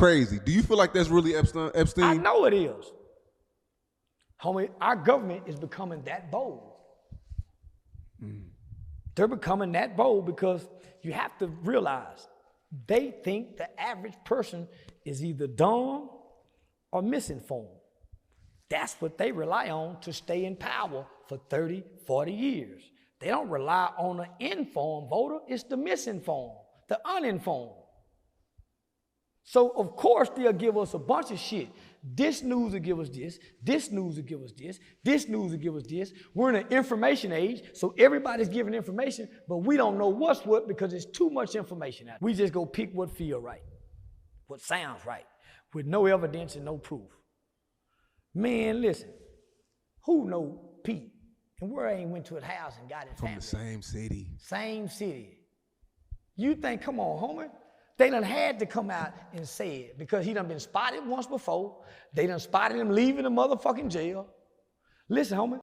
crazy. Do you feel like that's really Epstein? I know it is. Homie, our government is becoming that bold. They're becoming that bold because you have to realize they think the average person is either dumb or misinformed. That's what they rely on to stay in power for 30, 40 years. They don't rely on the informed voter, it's the misinformed, the uninformed. So of course they'll give us a bunch of shit. This news will give us this news will give us this news will give us this. We're in an information age, so everybody's giving information, but we don't know what's what because there's too much information out there. We just go pick what feels right, what sounds right, with no evidence and no proof. Man, listen, who know Pete? And where I ain't went to his house and got his family. From the same city. Same city. You think, come on, homie. They done had to come out and say it because he done been spotted once before. They done spotted him leaving the motherfucking jail. Listen, homie.